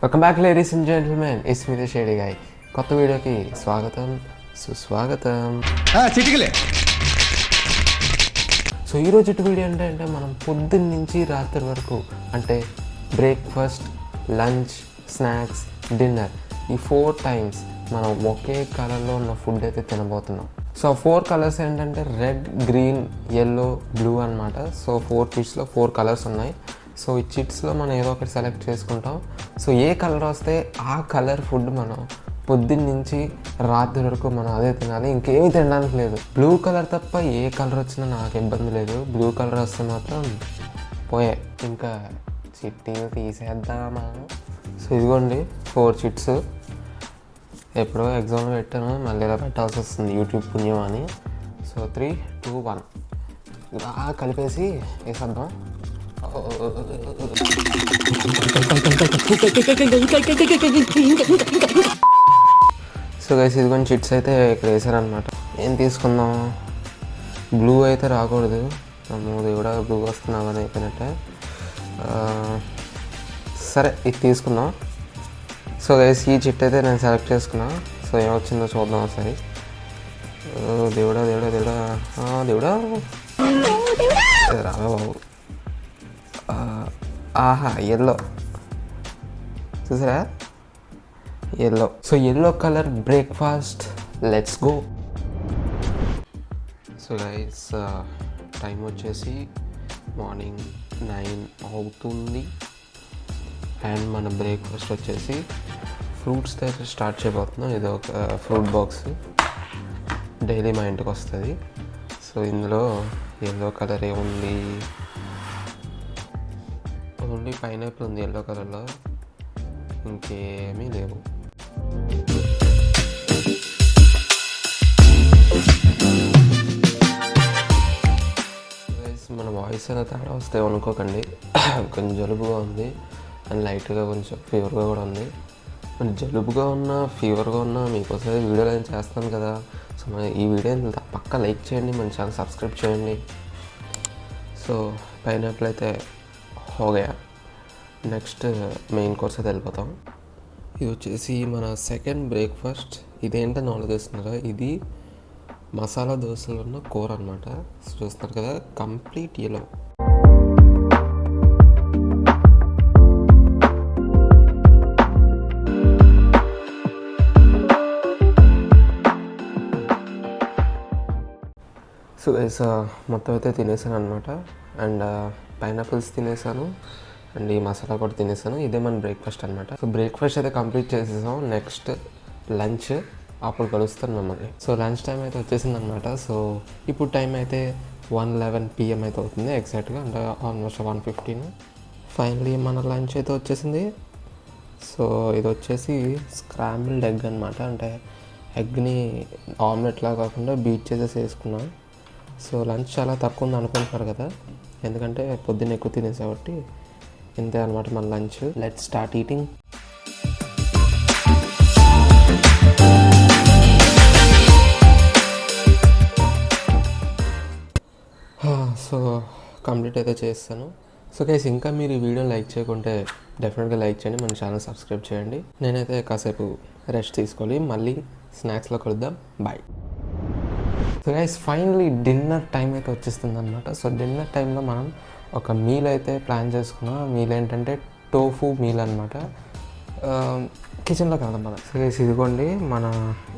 Welcome back ladies and gentlemen, it's me the shady guy. కొత్త వీడియోకి స్వాగతం, సుస్వాగతం. చిటికలే. సో ఈరోజు వీడియో అంటే మనం పొద్దున్న నుంచి రాత్రి వరకు అంటే బ్రేక్ఫాస్ట్, లంచ్, స్నాక్స్, డిన్నర్ ఈ 4 టైమ్స్ మనం ఒకే కలర్లో ఉన్న ఫుడ్ అయితే తినబోతున్నాం. సో 4 కలర్స్ ఏంటంటే రెడ్, గ్రీన్, ఎల్లో, బ్లూ అనమాట. సో 4 చిట్స్లో 4 కలర్స్ ఉన్నాయి. సో ఈ చిట్స్లో మనం ఏదో ఒకటి సెలెక్ట్ చేసుకుంటాం. సో ఏ కలర్ వస్తే ఆ కలర్ ఫుడ్ మనం పొద్దున్న నుంచి రాత్రి వరకు మనం అదే తినాలి, ఇంకేమీ తినడానికి లేదు. బ్లూ కలర్ తప్ప ఏ కలర్ వచ్చినా నాకు ఇబ్బంది లేదు. బ్లూ కలర్ వస్తే మాత్రం పోయే, ఇంకా చిట్టీలు తీసేద్దామా. సో ఇదిగోండి 4 చిట్స్. ఎప్పుడో ఎగ్జామ్లో పెట్టాను, మళ్ళీ ఇలా పెట్టాల్సి వస్తుంది యూట్యూబ్ పుణ్యం అని. సో 3, 2, 1 ఇలా కలిపేసి వేసేద్దాం. సో గైస్ ఇదిగోండి చిట్స్ అయితే ఇక్కడ వేసారనమాట. ఏం తీసుకుందాం? బ్లూ అయితే రాకూడదు, మూడు కూడా బ్లూ వస్తున్నావు అని అయిపోయినట్టే. సరే ఇది తీసుకుందాం. సో గైస్ ఈ చిట్ అయితే నేను సెలెక్ట్ చేసుకున్నా. సో ఏమొచ్చిందో చూద్దాం ఒకసారి. దేవుడా దేవుడా దేవుడా దేవుడా రావా బాబు. ఆహా, ఎల్లో చూసారా, yellow. So yellow colour breakfast, let's go. So guys time వచ్చేసి మార్నింగ్ 9 అవుతుంది. అండ్ మన బ్రేక్ఫాస్ట్ వచ్చేసి ఫ్రూట్స్తో అయితే స్టార్ట్ చేయబోతున్నాం. ఇది ఒక ఫ్రూట్ బాక్స్, డైలీ మా ఇంటికి వస్తుంది. సో ఇందులో ఎల్లో కలర్ ఏముంది? ఓన్లీ పైనాపిల్ ఉంది ఎల్లో కలర్లో, ఇంకేమీ లేవు. మన వాయిస్ అయినా తేడా వస్తే అనుకోకండి, కొంచెం జలుబుగా ఉంది అండ్ లైట్గా కొంచెం ఫీవర్గా కూడా ఉంది. మరి జలుబుగా ఉన్నా ఫీవర్గా ఉన్నా మీకోసం వీడియోలు ఏం చేస్తాను కదా. సో మన ఈ వీడియోని పక్కా లైక్ చేయండి, మన ఛానల్ సబ్స్క్రైబ్ చేయండి. సో పైనాపిల్ అయితే హోగయా. నెక్స్ట్ మెయిన్ కోర్స్ అయితే వెళ్ళిపోతాం. ఇది వచ్చేసి మన సెకండ్ బ్రేక్ఫాస్ట్. ఇదేంటని ఆలోచిస్తున్నారా, ఇది మసాలా దోశలు ఉన్న కూర అనమాట. చూస్తున్నారు కదా, కంప్లీట్ ఎల్లో. సో గైస్ మొత్తం అయితే తినేసాను అనమాట. అండ్ పైనాపిల్స్ తినేసాను అండ్ ఈ మసాలా కూడా తినేసాను. ఇదే మన బ్రేక్ఫాస్ట్ అనమాట. సో బ్రేక్ఫాస్ట్ అయితే కంప్లీట్ చేసేసాం. నెక్స్ట్ లంచ్, అప్పుడు కలుస్తాను మిమ్మల్ని. సో లంచ్ టైం అయితే వచ్చేసింది అనమాట. సో ఇప్పుడు టైం అయితే 1:11 PM అయితే అవుతుంది ఎగ్జాక్ట్గా, అంటే ఆల్మోస్ట్ 1:15. ఫైనలీ మన లంచ్ అయితే వచ్చేసింది. సో ఇది వచ్చేసి స్క్రాంబుల్డ్ ఎగ్ అనమాట. అంటే ఎగ్ని ఆమ్లెట్లా కాకుండా బీట్ చేసేసి వేసుకున్నాం. సో లంచ్ చాలా తక్కువ ఉంది అనుకుంటున్నారు కదా, ఎందుకంటే పొద్దున్న ఎక్కువ తినేసి కాబట్టి. ఇంతే అనమాట మన lunch. Let's start eating. So complete అయితే చేస్తాను. సో గైస్ ఇంకా మీరు ఈ వీడియోని లైక్ చేయకుంటే డెఫినెట్గా లైక్ చేయండి, మన ఛానల్ సబ్స్క్రైబ్ చేయండి. నేనైతే కాసేపు రెస్ట్ తీసుకోవాలి, మళ్ళీ స్నాక్స్లో కలుద్దాం. Bye. So guys finally dinner time అయితే వచ్చేస్తుంది అనమాట. సో డిన్నర్ టైంలో మనం ఒక మీల్ అయితే ప్లాన్ చేసుకున్నాం. మీల్ ఏంటంటే టోఫు మీల్ అనమాట. కిచెన్లోకి వెళ్దాం మనం. సో గైస్ ఇదిగోండి మన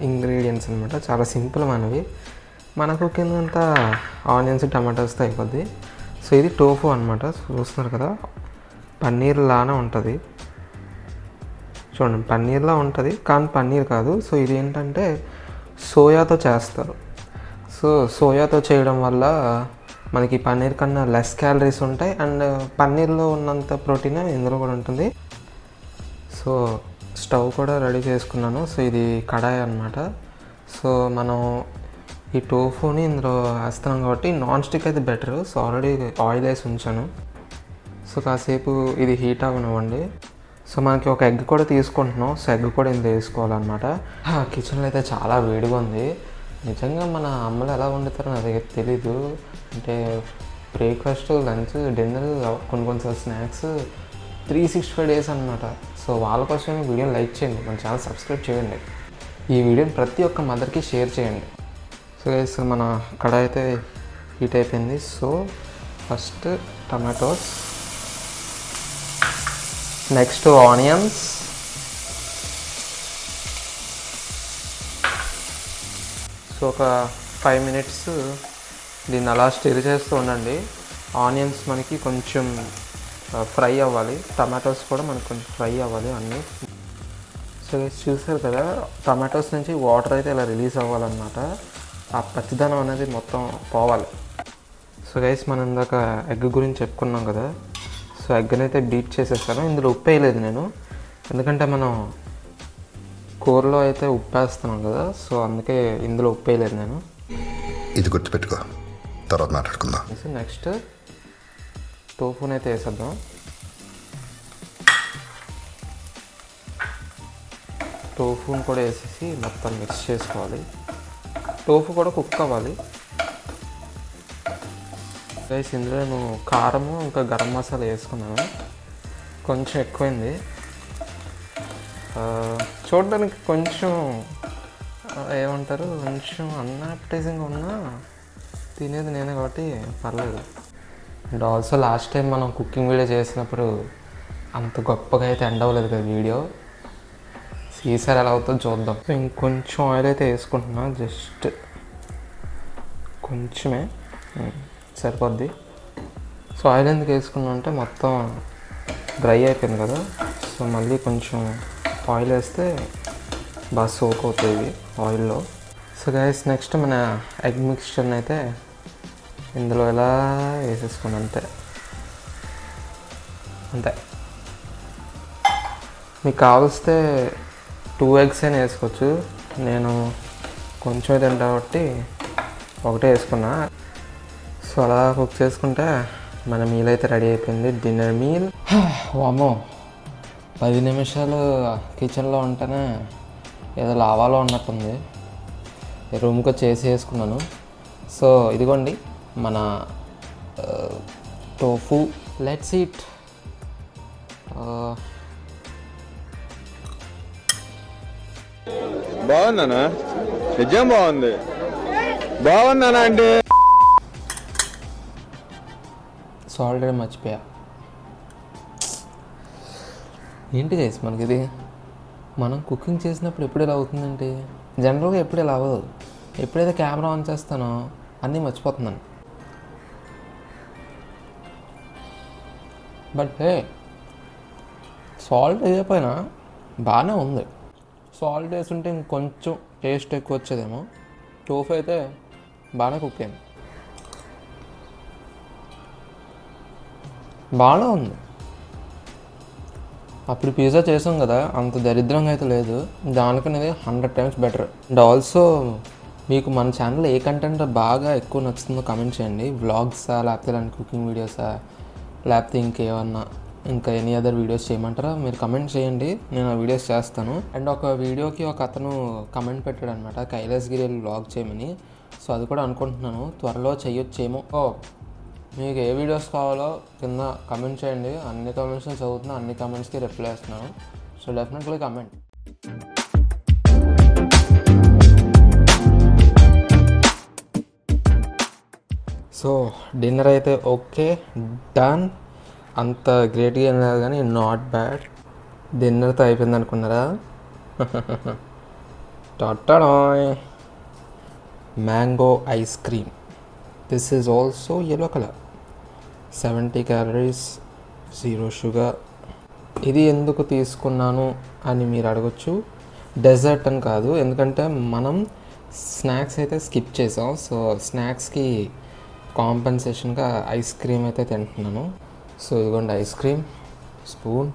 ఇంగ్రీడియంట్స్ అనమాట, చాలా సింపుల్ మనవి. మనకు కిందంతా ఆనియన్స్, టమాటోస్తో అయిపోద్ది. సో ఇది టోఫు అనమాట. చూస్తున్నారు కదా, పన్నీర్ లానే ఉంటుంది. చూడండి పన్నీర్లా ఉంటుంది కానీ పన్నీర్ కాదు. సో ఇది ఏంటంటే సోయాతో చేస్తారు. సో సోయాతో చేయడం వల్ల మనకి పన్నీర్ కన్నా లెస్ క్యాలరీస్ ఉంటాయి అండ్ పన్నీర్లో ఉన్నంత ప్రోటీన్ ఇందులో కూడా ఉంటుంది. సో స్టవ్ కూడా రెడీ చేసుకున్నాను. సో ఇది కడాయి అనమాట. సో మనం ఈ టోఫుని ఇందులో వేస్తున్నాం కాబట్టి నాన్ స్టిక్ అయితే బెటర్. సో ఆల్రెడీ ఆయిల్ వేసి ఉంచాను. సో కాసేపు ఇది హీట్ అవ్వనివ్వండి. సో మనకి ఒక ఎగ్ కూడా తీసుకుంటున్నాం. సో ఎగ్ కూడా ఇందులో వేసుకోవాలన్నమాట. కిచెన్లో అయితే చాలా వేడిగా ఉంది. నిజంగా మన అమ్మలు ఎలా వండుతారో నా దగ్గర తెలీదు. అంటే బ్రేక్ఫాస్ట్, లంచ్, డిన్నర్, కొన్నిసార్లు స్నాక్స్ 365 days అనమాట. సో సో వాళ్ళ కోసం ఈ వీడియోని లైక్ చేయండి, మన ఛానల్ సబ్స్క్రైబ్ చేయండి, ఈ వీడియోని ప్రతి ఒక్క మదర్కి షేర్ చేయండి. సో గైస్ మన కడాయి అయితే హీట్ అయిపోయింది. So first tomatoes, next onions, so ఒక 5 minutes దీన్ని అలా స్టిర్ చేస్తూ ఉండండి. ఆనియన్స్ మనకి కొంచెం ఫ్రై అవ్వాలి, టమాటోస్ కూడా మనకు కొంచెం ఫ్రై అవ్వాలి అన్నీ. సో చూసారు కదా, టమాటోస్ నుంచి వాటర్ అయితే ఇలా రిలీజ్ అవ్వాలన్నమాట. ఆ పచ్చిదనం అనేది మొత్తం పోవాలి. సో గైస్ మనం ఇందాక ఎగ్ గురించి చెప్పుకున్నాం కదా, సో ఎగ్ని అయితే బీట్ చేసేస్తాను. ఇందులో ఉప్పు వేయలేదు నేను, ఎందుకంటే మనం కూరలో అయితే ఉప్పు వేస్తున్నాం కదా, సో అందుకే ఇందులో ఉప్పు వేయలేదు నేను. ఇది గుర్తుపెట్టుకో, తర్వాత మాట్లాడుకుందాం. నెక్స్ట్ టోఫుని అయితే వేసేద్దాం. టోఫుని కూడా వేసేసి మొత్తం మిక్స్ చేసుకోవాలి. టోఫు కూడా కుక్ అవ్వాలి. గైస్ ఇందులో నేను కారము ఇంకా గరం మసాలా వేసుకున్నాను, కొంచెం ఎక్కువైంది. చూడడానికి కొంచెం ఏమంటారు, కొంచెం అన్అపటైజింగ్గా ఉన్నా తినేది నేనే కాబట్టి పర్లేదు. అండ్ ఆల్సో లాస్ట్ టైం మనం కుకింగ్ వీడియో చేసినప్పుడు అంత గొప్పగా అయితే ఎండ్ అవ్వలేదు కదా వీడియో. ఈసారి ఎలా అవుతుందో చూద్దాం. సో ఇంకొంచెం ఆయిల్ అయితే వేసుకుంటున్నా, జస్ట్ కొంచెమే సరిపోద్ది. సో ఆయిల్ ఎందుకు వేసుకున్నా అంటే మొత్తం డ్రై అయిపోయింది కదా, సో మళ్ళీ కొంచెం ఆయిల్ వేస్తే బాగా సోక్ అవుతుంది ఆయిల్లో. సో గైస్ నెక్స్ట్ మన ఎగ్ మిక్స్చర్ని అయితే ఇందులో ఎలా వేసేసుకుని అంతే. మీకు కావలిస్తే 2 eggs అయినా వేసుకోవచ్చు. నేను కొంచెం తింటా కాబట్టి ఒకటే వేసుకున్నా. సో అలా కుక్ చేసుకుంటే మన మీల్ అయితే రెడీ అయిపోయింది, డిన్నర్ మీల్. వామో 10 నిమిషాలు కిచెన్లో ఉంటేనే ఏదో లావాలో ఉన్నట్టుంది. రూమ్కి చేసి వేసుకున్నాను. సో ఇదిగోండి మన టోఫు. Let's eat. బాగుందనా? నిజం బాగుంది. బాగుందనా అంటే సో ఆల్రెడీ మర్చిపోయా. ఏంటి గైస్ మనకి ఇది, మనం కుకింగ్ చేసినప్పుడు ఎప్పుడు ఇలా అవుతుందంటే జనరల్గా ఎప్పుడు ఇలా అవ్వదు. ఎప్పుడైతే కెమెరా ఆన్ చేస్తానో అన్నీ మర్చిపోతున్నాను. బట్ హే, సాల్ట్ వేయకపోయినా బాగానే ఉంది. సాల్ట్ వేస్తుంటే ఇంకొంచెం టేస్ట్ ఎక్కువ వచ్చేదేమో. టోఫు అయితే బాగానే కుక్ అయింది, బాగానే ఉంది. అప్పుడు పిజ్జా చేసాం కదా, అంత దరిద్రంగా అయితే లేదు. దానికనేది 100 times బెటర్. అండ్ ఆల్సో మీకు మన ఛానల్లో ఏ కంటెంట్ బాగా ఎక్కువ నచ్చుతుందో కమెంట్ చేయండి. వ్లాగ్సా, లేకపోతే ఇలాంటి కుకింగ్ వీడియోసా, లేకపోతే ఇంకేమన్నా ఇంకా ఎనీ అదర్ వీడియోస్ చేయమంటారా మీరు కమెంట్ చేయండి, నేను ఆ వీడియోస్ చేస్తాను. అండ్ ఒక వీడియోకి ఒక అతను కమెంట్ పెట్టాడు అనమాట, కైలాసగిరి వ్లాగ్ చేయమని. సో అది కూడా అనుకుంటున్నాను త్వరలో చేయొచ్చేమో. మీకు ఏ వీడియోస్ కావాలో కింద కమెంట్ చేయండి. అన్ని కమెంట్స్ని చదువుతున్నా, అన్ని కమెంట్స్కి రిప్లై ఇస్తున్నాను. So definitely comment. So dinner అయితే ఓకే, డన్. అంత గ్రేట్గా ఏం లేదు కానీ నాట్ బ్యాడ్. డిన్నర్తో అయిపోయింది అనుకున్నారా? టాటాయ్, mango ice cream. This is also yellow colour. 70 calories, 0 sugar. ఇది ఎందుకు తీసుకున్నాను అని మీరు అడగచ్చు. డెజర్ట్ అని కాదు, ఎందుకంటే మనం స్నాక్స్ అయితే స్కిప్ చేసాం. సో స్నాక్స్కి కాంపెన్సేషన్గా ఐస్ క్రీమ్ అయితే తింటున్నాను. సో ఇదిగోండి ఐస్ క్రీమ్ స్పూన్.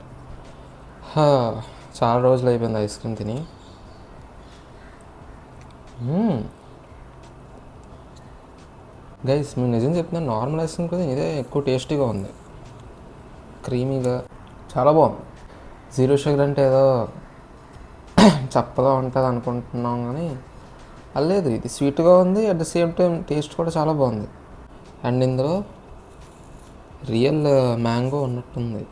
చాలా రోజులు అయిపోయింది ఐస్ క్రీమ్ తిని. గైస్ మీరు నిజం చెప్తున్నాను, నార్మల్ ఐస్ క్రీమ్ కదా ఇదే ఎక్కువ టేస్టీగా ఉంది, క్రీమీగా చాలా బాగుంది. 0 sugar అంటే ఏదో చప్పగా ఉంటుంది అనుకుంటున్నాం కానీ లేదు, ఇది స్వీట్గా ఉంది, at the same time taste కూడా చాలా బాగుంది. అండ్ ఇందులో రియల్ మ్యాంగో ఉన్నట్టుంది.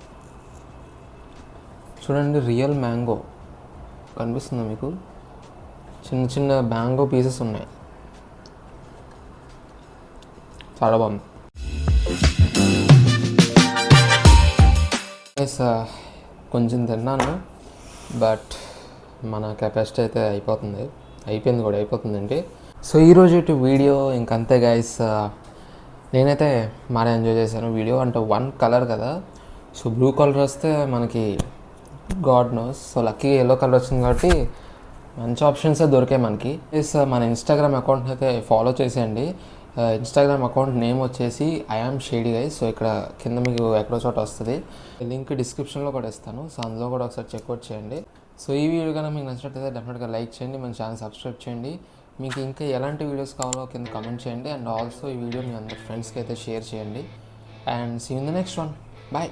చూడండి, రియల్ మ్యాంగో కనిపిస్తుందా మీకు? చిన్న చిన్న మ్యాంగో పీసెస్ ఉన్నాయి. చాలా బాగుంది. కొంచెం తిన్నాను, బట్ మన కెపాసిటీ అయితే అయిపోతుందండి. సో ఈరోజు వీడియో ఇంకంతే గైస్. నేనైతే బాగా ఎంజాయ్ చేశాను వీడియో. అంటే 1 కలర్ కదా, సో బ్లూ కలర్ వస్తే మనకి గాడ్ నోస్. సో లక్కీగా ఎల్లో కలర్ వచ్చింది కాబట్టి మంచి ఆప్షన్సే దొరికాయి మనకి. మన ఇన్స్టాగ్రామ్ అకౌంట్ని అయితే ఫాలో చేసేయండి. ఇన్స్టాగ్రామ్ అకౌంట్ నేమ్ వచ్చేసి ఐఆమ్ షేడీ గైస్. సో ఇక్కడ కింద మీకు ఎక్కడో చోట వస్తుంది, లింక్ డిస్క్రిప్షన్లో కూడా ఇస్తాను. సో అందులో కూడా ఒకసారి చెక్అవుట్ చేయండి. సో ఈ వీడియో కన్నా మీకు నచ్చినట్లయితే డెఫినెట్గా లైక్ చేయండి, మన ఛానల్ సబ్స్క్రైబ్ చేయండి. మీకు ఇంకా ఎలాంటి వీడియోస్ కావాలో కింద కమెంట్ చేయండి. అండ్ ఆల్సో ఈ వీడియో మీ అందరి ఫ్రెండ్స్కి అయితే షేర్ చేయండి. And see in the next one. Bye.